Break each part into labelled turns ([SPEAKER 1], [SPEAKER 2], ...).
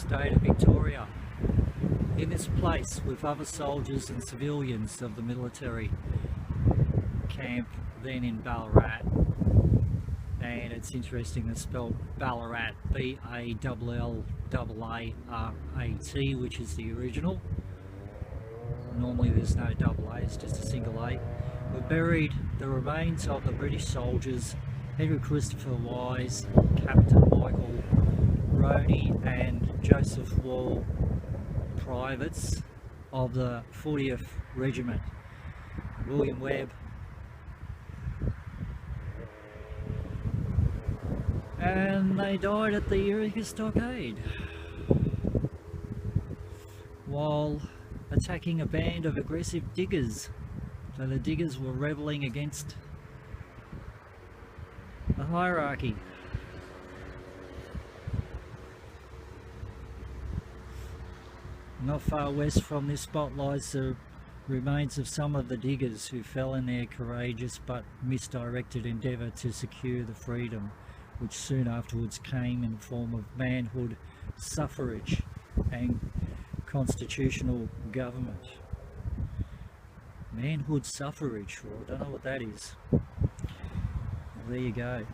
[SPEAKER 1] state of Victoria. In this place with other soldiers and civilians of the military camp then in Ballarat, and it's interesting to spell Ballarat B-A-L-L-A-R-A-T, which is the original. Normally there's no double A, it's just a single A. We've buried the remains of the British soldiers Henry Christopher Wise, Captain Michael Roney and Joseph Wall, privates of the 40th Regiment. William Webb and they died at the Eureka Stockade while attacking a band of aggressive diggers. So the diggers were rebelling against the hierarchy. Not far west from this spot lies the remains of some of the diggers who fell in their courageous but misdirected endeavour to secure the freedom which soon afterwards came in the form of manhood suffrage and constitutional government. Manhood suffrage, well, I don't know what that is. Well, there you go.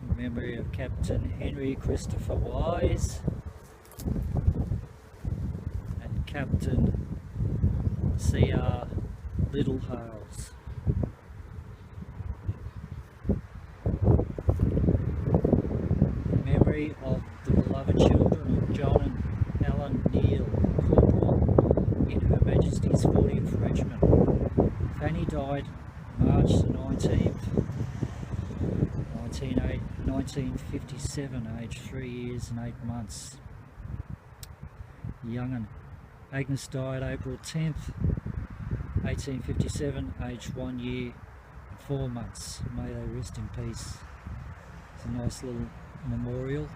[SPEAKER 1] In memory of Captain Henry Christopher Wise and Captain C.R. Littlehales. In memory of the beloved children of John and Ellen Neal, Corporal in Her Majesty's 40th Regiment. Fanny died March the 19th, 1957, aged 3 years and 8 months. Young'un. Agnes died April 10th, 1857, aged 1 year and 4 months. May they rest in peace. It's a nice little memorial.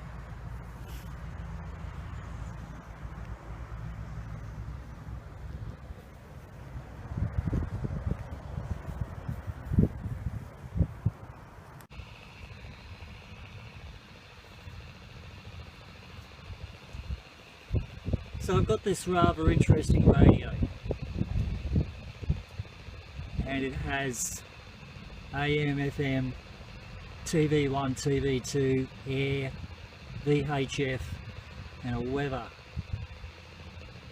[SPEAKER 1] So I've got this rather interesting radio, and it has AM, FM, TV1, TV2, air, VHF and a weather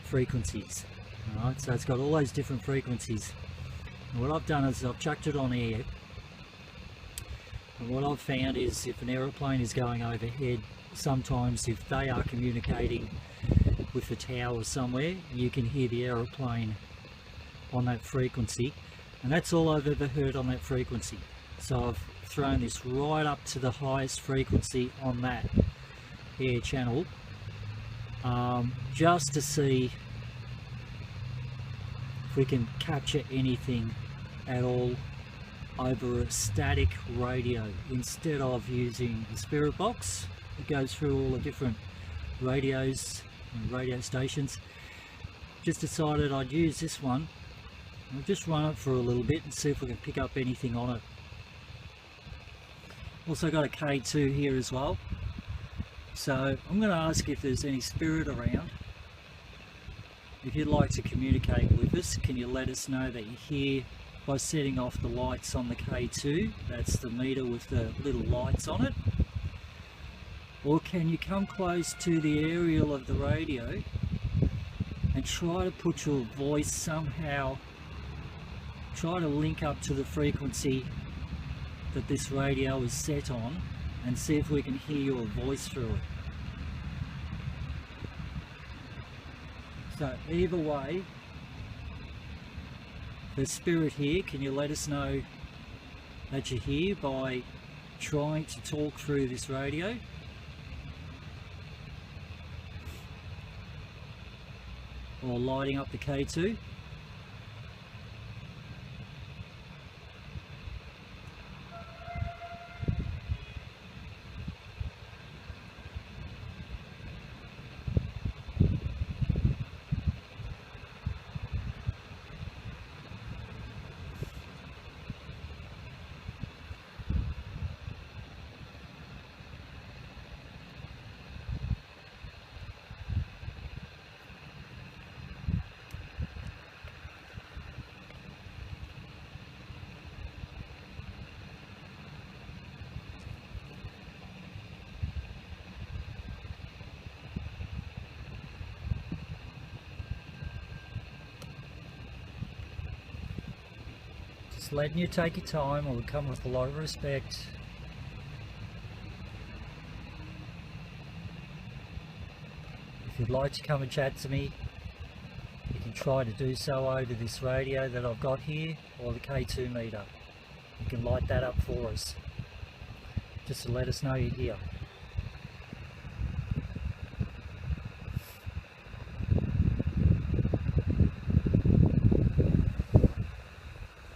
[SPEAKER 1] frequencies. Alright, so it's got all those different frequencies. And what I've done is I've chucked it on air, and what I've found is if an aeroplane is going overhead, sometimes if they are communicating with the tower somewhere, you can hear the aeroplane on that frequency, and that's all I've ever heard on that frequency. So I've thrown this right up to the highest frequency on that air channel, just to see if we can capture anything at all over a static radio instead of using the spirit box. It goes through all the different radios and radio stations. Just decided I'd use this one. I'll just run it for a little bit and see if we can pick up anything on it. Also got a K2 here as well. So I'm going to ask if there's any spirit around. If you'd like to communicate with us, can you let us know that you're here by setting off the lights on the K2? That's the meter with the little lights on it. Or can you come close to the aerial of the radio and try to put your voice somehow, try to link up to the frequency that this radio is set on and see if we can hear your voice through it. So either way, the spirit here, can you let us know that you're here by trying to talk through this radio? Or lighting up the K2. Just letting you take your time. It will come with a lot of respect. If you'd like to come and chat to me, you can try to do so over this radio that I've got here, or the K2 meter. You can light that up for us, just to let us know you're here.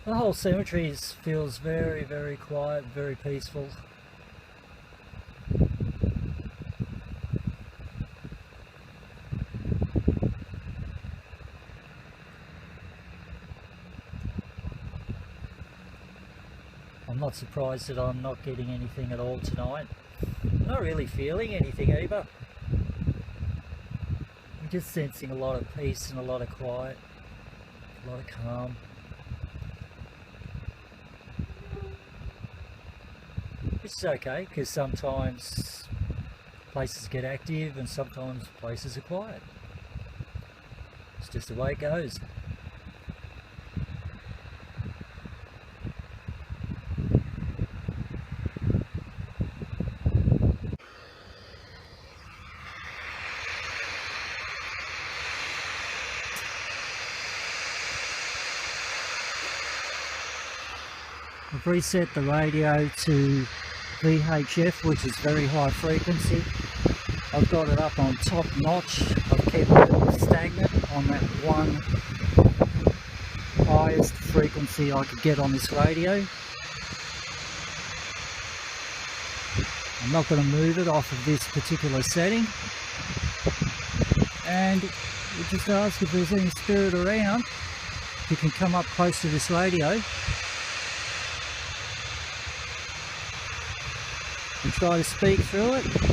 [SPEAKER 1] The whole cemetery feels very, very quiet, very peaceful. I'm not surprised that I'm not getting anything at all tonight. I'm not really feeling anything either. I'm just sensing a lot of peace and a lot of quiet, a lot of calm. Which is okay, because sometimes places get active and sometimes places are quiet. It's just the way it goes. I've reset the radio to VHF, which is very high frequency. I've got it up on top notch. I've kept it stagnant on that one highest frequency I could get on this radio. I'm not going to move it off of this particular setting. And we just ask if there's any spirit around, if you can come up close to this radio and try to speak through it. Just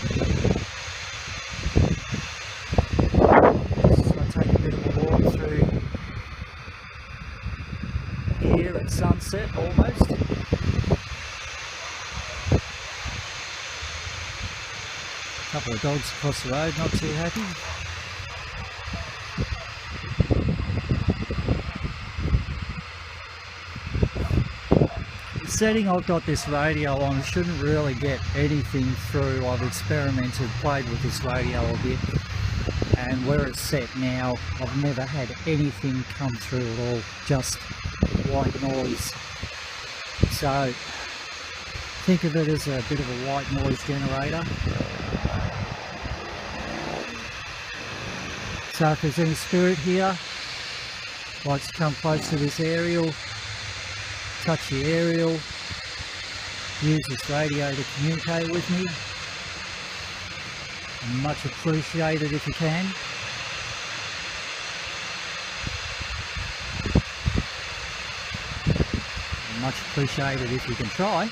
[SPEAKER 1] going to take a bit of a walk through here at sunset almost. A couple of dogs across the road, not too happy. The setting I've got this radio on shouldn't really get anything through. I've experimented, played with this radio a bit, and where it's set now, I've never had anything come through at all, just white noise. So think of it as a bit of a white noise generator. So if there's any spirit here, likes to come close to this aerial, touch the aerial, use this radio to communicate with me, much appreciated if you can. Much appreciated if you can try.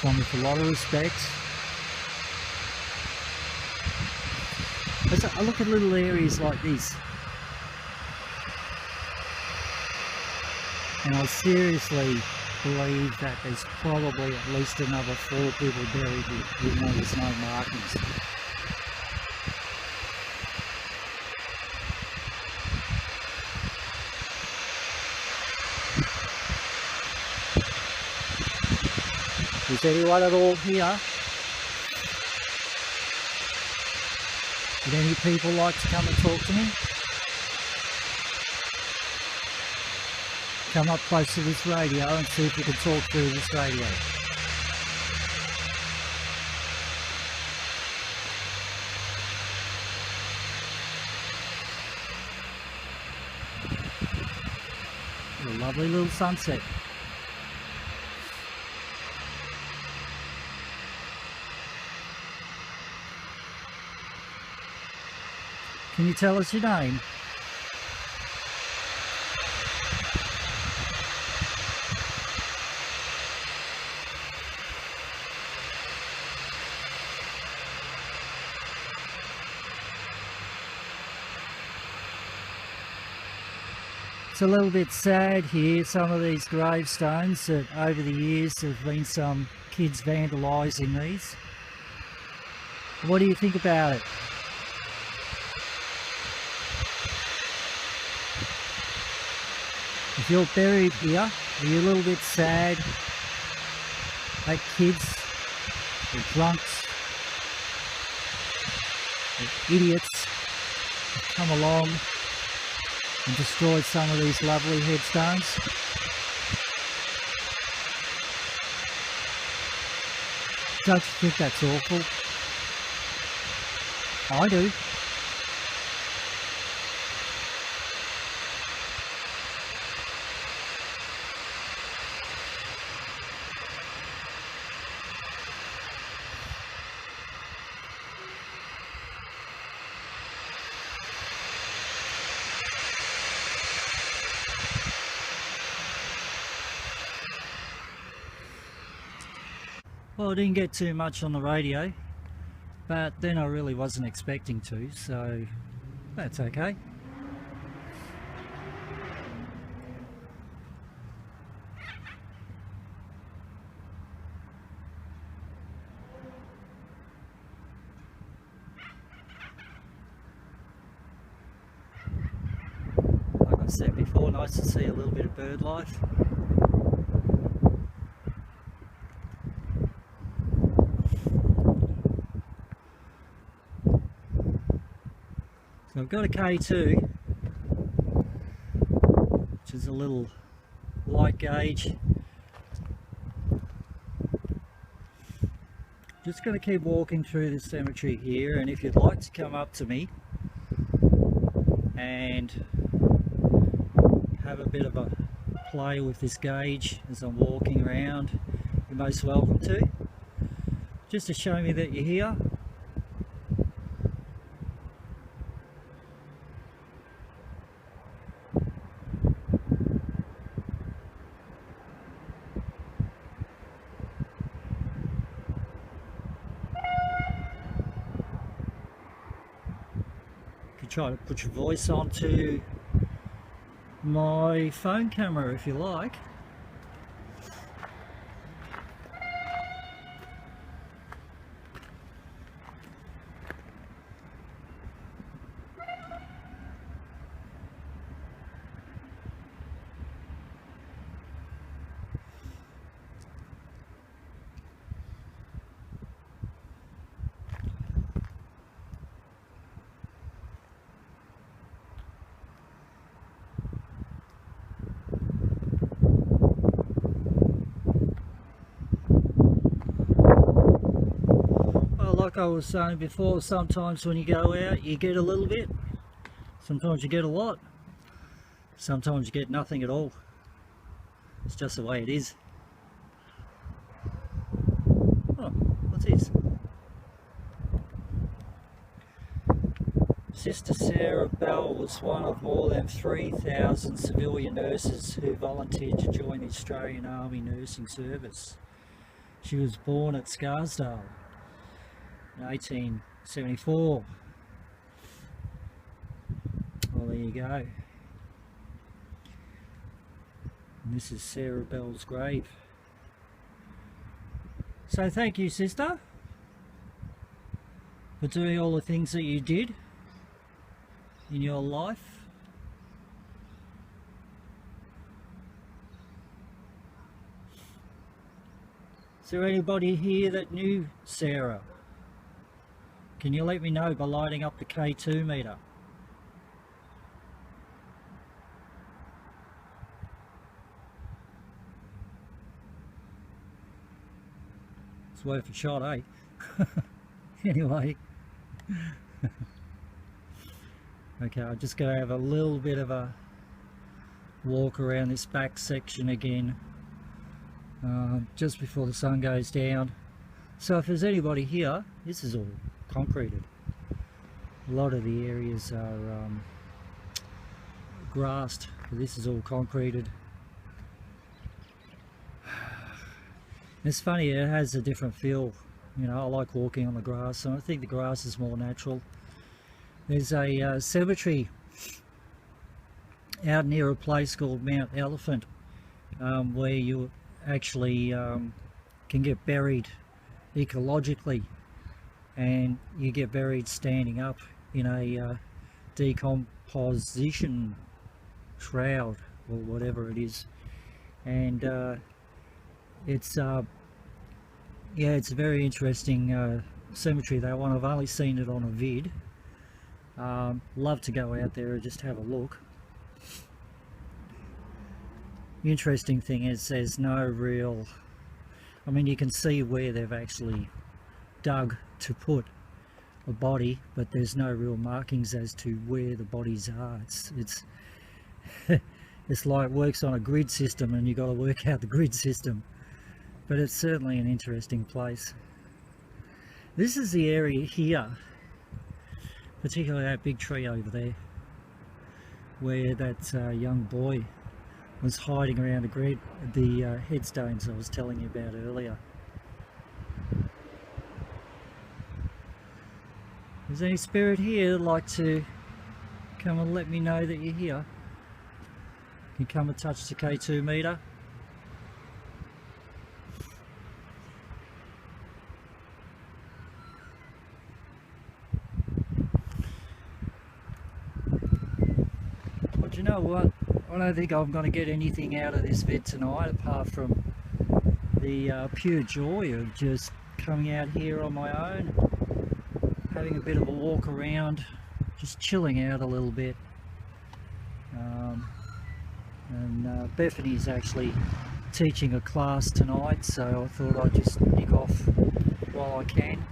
[SPEAKER 1] Come with a lot of respect. As I look at little areas like this, and I seriously believe that there's probably at least another 4 people buried with no, there's no markings. Is anyone at all here? Would any people like to come and talk to me? Come up close to this radio and see if we can talk through this radio. A lovely little sunset. Can you tell us your name? It's a little bit sad here, some of these gravestones that over the years have been some kids vandalising these. What do you think about it? If you're buried here, are you a little bit sad that kids, or drunks, or idiots have come along and destroyed some of these lovely headstones? Don't you think that's awful? I do. Well, I didn't get too much on the radio, but then I really wasn't expecting to, so that's okay. Like I said before, nice to see a little bit of bird life. So I've got a K2, which is a little light gauge. Just going to keep walking through the cemetery here, and if you'd like to come up to me and have a bit of a play with this gauge as I'm walking around, you're most welcome to. Just to show me that you're here. Try to put your voice onto my phone camera if you like. Like I was saying before, sometimes when you go out you get a little bit, sometimes you get a lot, sometimes you get nothing at all. It's just the way it is. Oh, what's this? Sister Sarah Bell was one of more than 3,000 civilian nurses who volunteered to join the Australian Army Nursing Service. She was born at Scarsdale in 1874. Well, there you go. And this is Sarah Bell's grave. So thank you, sister, for doing all the things that you did in your life. Is there anybody here that knew Sarah? Can you let me know by lighting up the K2 meter? It's worth a shot, eh? Anyway. Okay, I'm just going to have a little bit of a walk around this back section again, just before the sun goes down. So if there's anybody here, this is all concreted. A lot of the areas are grassed, but this is all concreted. It's funny, it has a different feel. You know, I like walking on the grass, and I think the grass is more natural. There's a cemetery out near a place called Mount Elephant, where you actually can get buried ecologically, and you get buried standing up in a decomposition shroud, or whatever it is. And it's yeah, it's a very interesting cemetery, that one. I've only seen it on a vid. Love to go out there and just have a look. The interesting thing is there's no real, I mean, you can see where they've actually dug to put a body, but there's no real markings as to where the bodies are. It's it's like it works on a grid system, and you got to work out the grid system. But it's certainly an interesting place. This is the area here, particularly that big tree over there, where that young boy was hiding around the headstones I was telling you about earlier. If there's any spirit here that'd like to come and let me know that you're here, you can come and touch the K2 meter. But you know what? I don't think I'm going to get anything out of this vid tonight apart from the pure joy of just coming out here on my own, having a bit of a walk around, just chilling out a little bit. And Bethany's actually teaching a class tonight, so I thought I'd just nick off while I can.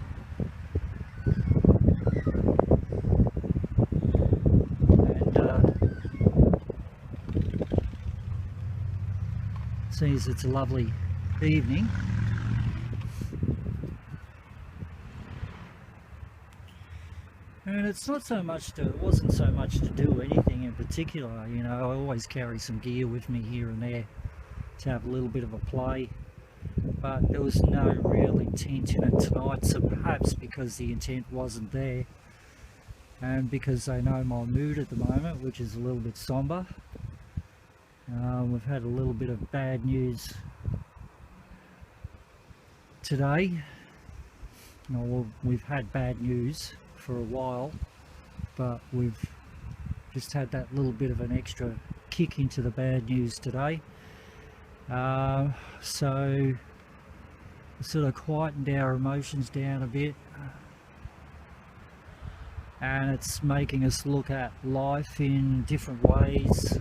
[SPEAKER 1] Seems it's a lovely evening. And it's not so much to, it wasn't so much to do anything in particular, you know. I always carry some gear with me here and there to have a little bit of a play, but there was no real intent in it tonight. So perhaps because the intent wasn't there, and because I know my mood at the moment, which is a little bit somber. We've had a little bit of bad news today. Well, we've had bad news for a while, but we've just had that little bit of an extra kick into the bad news today. So sort of quietened our emotions down a bit, and it's making us look at life in different ways.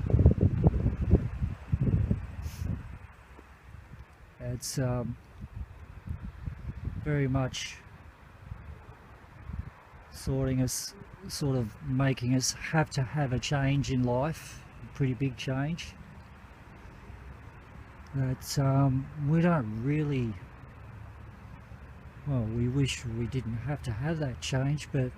[SPEAKER 1] It's very much sort of making us have to have a change in life, a pretty big change. That we don't really, well, we wish we didn't have to have that change, but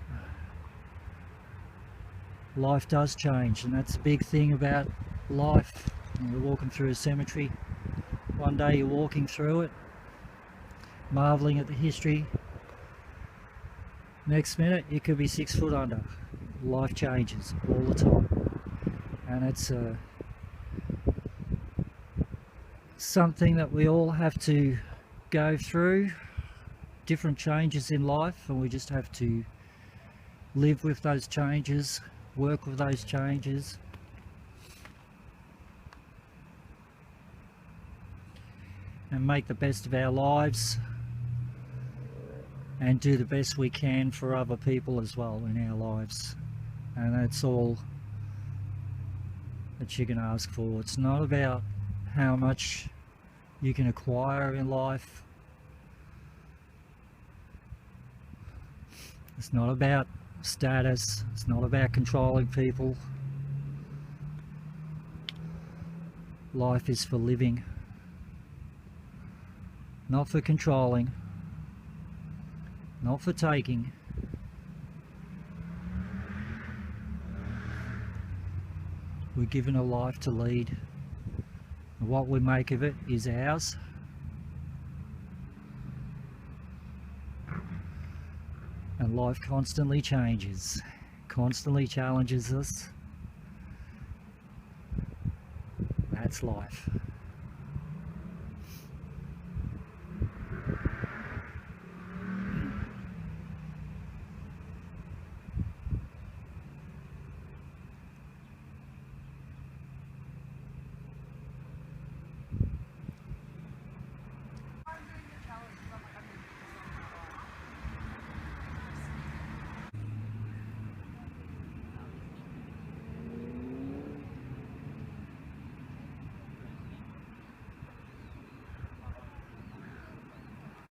[SPEAKER 1] life does change, and that's the big thing about life. When you're walking through a cemetery, one day you're walking through it, marvelling at the history. Next minute you could be 6 foot under. Life changes all the time, and it's something that we all have to go through. Different changes in life, and we just have to live with those changes, work with those changes. And make the best of our lives, and do the best we can for other people as well in our lives. And that's all that you can ask for. It's not about how much you can acquire in life. It's not about status. It's not about controlling people. Life is for living. Not for controlling, not for taking. We're given a life to lead, and what we make of it is ours. And life constantly changes, constantly challenges us. That's life.